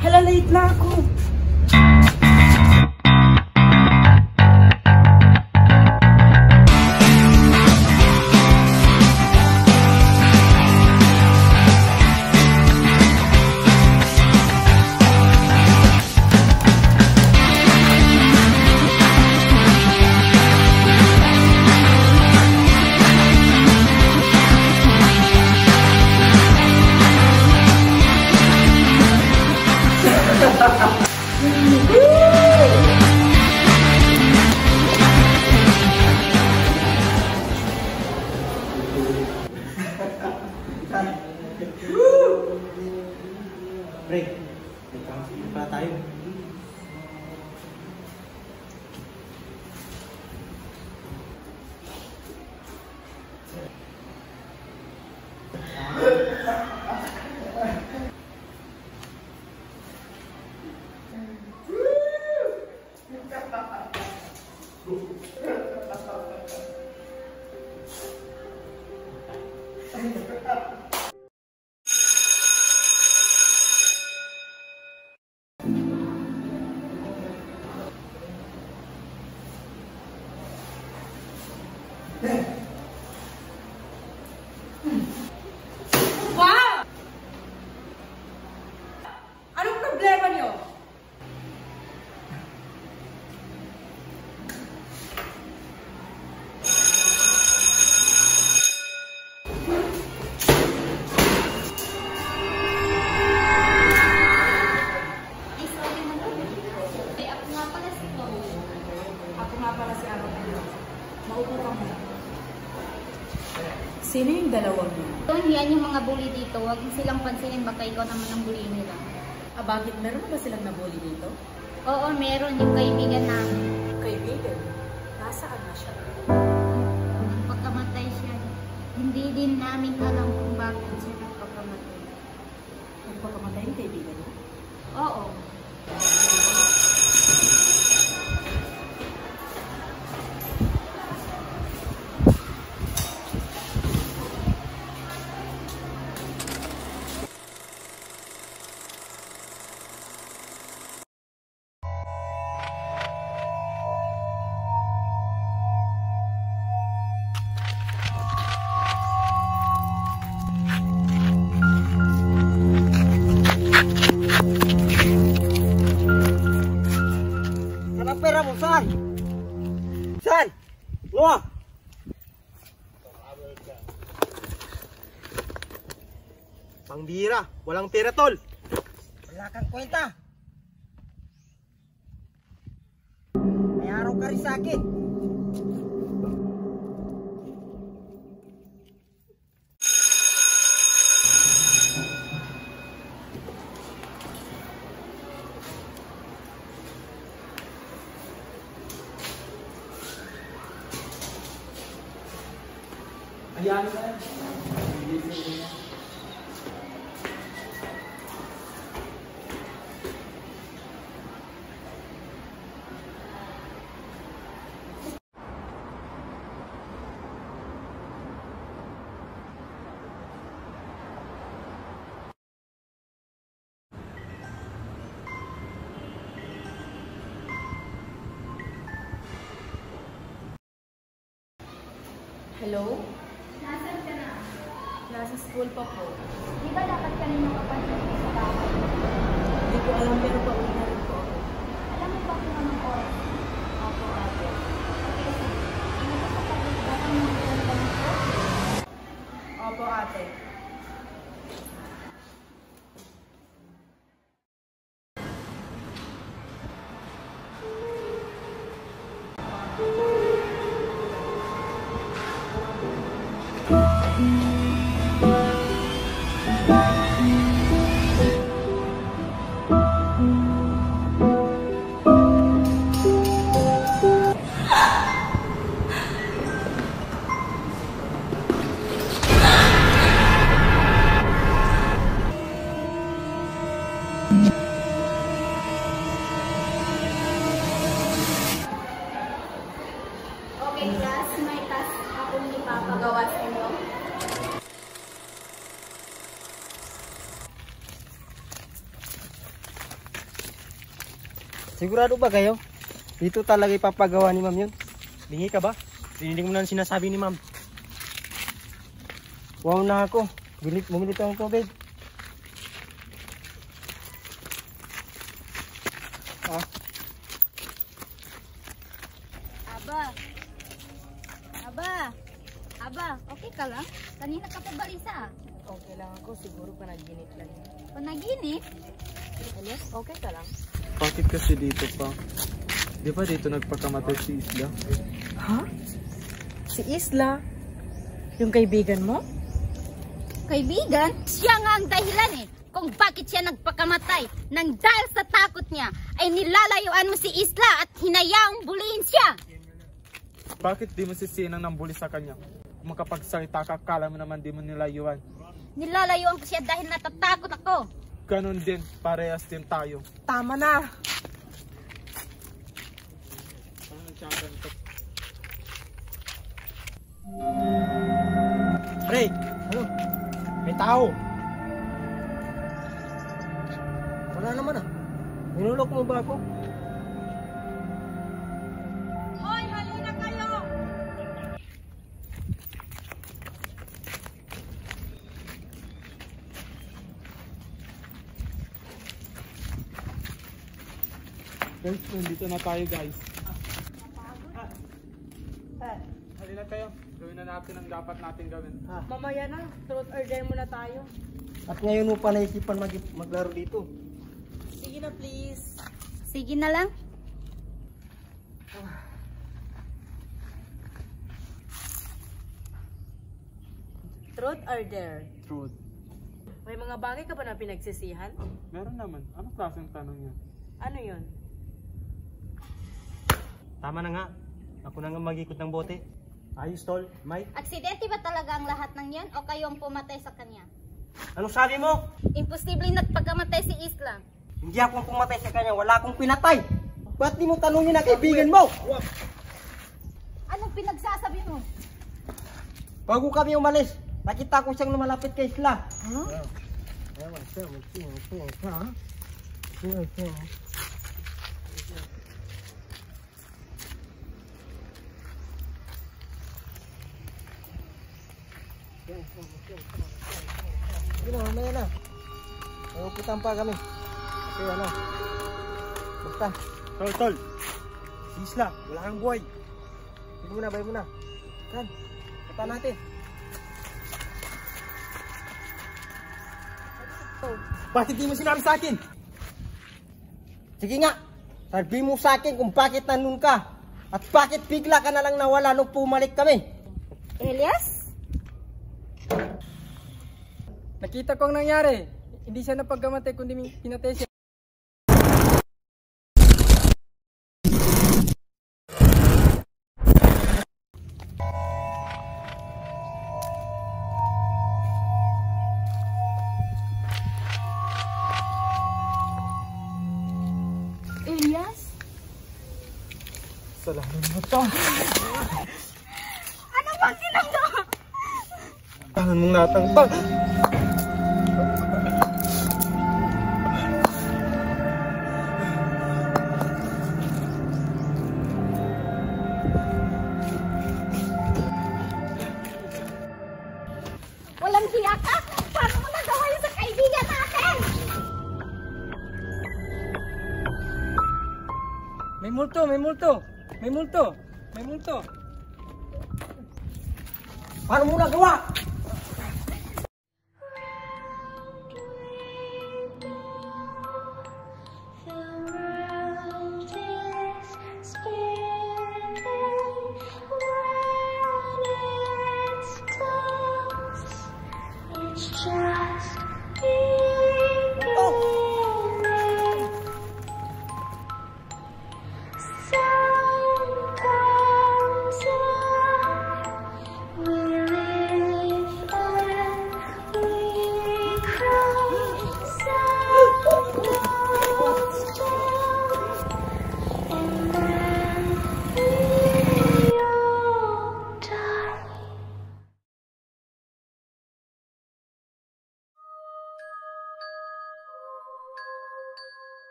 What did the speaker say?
Hala, late na ako. Pre, pa tayo. Wow! Anong problema niyo? Maupo ka muna. Sino yung dalawang mo? Yan yung mga bully dito. Huwag silang pansinin, baka ikaw naman ang bully nila. Ah, bakit? Meron ba silang nabully dito? Oo, meron yung kaibigan namin. Kaibigan? Nasaan na siya? Pagkamatay siya. Hindi din namin alam kung bakit siya nagpakamatay. Nagpakamatay yung kaibigan mo? Oo. Pera mo, saan? Saan? Luwa! Pangbira, walang pera, tol. Wala kang kwenta. May araw ka rin sa akin. Ayan na. Hello? Nasaan ka na? Nasa school pa po. Di ba dapat kanina kapansin sa bahay? Hindi ko alam pero pauwi na rin po ako. Alam mo ba kung anong oras? Opo, ate. Okay, sige. Nakakapagdating mo ng ganito? Opo, ate. Okay, class. May task akong ipapagawa sa inyo. Sigurado ba kayo? Dito talaga ipapagawa ni ma'am yun? Bingi ka ba? Dininig mo na ang sinasabi ni ma'am. Wow na ako. Bumili pa ng tubig. Ah, Aba, okay ka lang? Kanina ka pa balisa. Okay lang ako. Siguro panaginip lang yun. Panaginip? Elias, okay ka lang? Bakit kasi dito pa? Di ba dito nagpakamatay si Isla? Ha? Si Isla? Yung kaibigan mo? Kaibigan, siya nga ang dahilan kung bakit siya nagpakamatay. Nang dahil sa takot niya, ay nilalayuan mo si Isla at hinayaang bulihin siya. Bakit di mo sisihin ang nambuli sa kanya? Kung makapagsalita ka, akala mo naman di mo nilayuan. Nilalayuan ko siya dahil natatakot ako. Ganon din, parehas din tayo. Tama na! pre, ano? May tao. Wala naman ah. Minulok mo ba ako? Hoy, halina kayo! Guys, nandito na tayo guys. Halina kayo, gawin na natin ang dapat natin gawin. Mamaya na. Truth or dare muna tayo. At ngayon mo pa naisipan maglaro dito. Sige na, please. Sige na lang. Truth or dare? Truth. May mga bagay ka ba na pinagsisihan? Meron naman. Anong klaseng tanong yan? Ano yun? Tama na nga. Ako na nga mag-ikot ng bote. Ayos tol, Mike. Aksidente ba talaga ang lahat ng yan o kayo ang pumatay sa kanya? Anong sabi mo? Imposible nagpagkamatay si Isla. Hindi ako pumatay sa kanya. Wala akong pinatay. Ba't di mo tanungin na kaibigan mo? Anong pinagsasabi mo? Bago kami umalis, nakita ko siyang lumalapit kay Isla. Sige na, mamaya na. Magupitan pa kami. Okay, ano? Basta. Tol. Si Isla, wala kang buhay. Bay mo na. Kan, kata natin. Bakit di mo sinabi sa akin? Sige nga, sabi mo sa akin kung bakit nandun ka. At bakit bigla ka na lang nawala nung pumalik kami. Elias? Nakita ko ang nangyari. Hindi siya napagkamatay kundi pinatay siya. Elias? Salamat mo to. Ano ba ginagawa? Tangan mong natangtang. Walang hiya multo, may multo. May multo. May multo. Paano mo nagawa?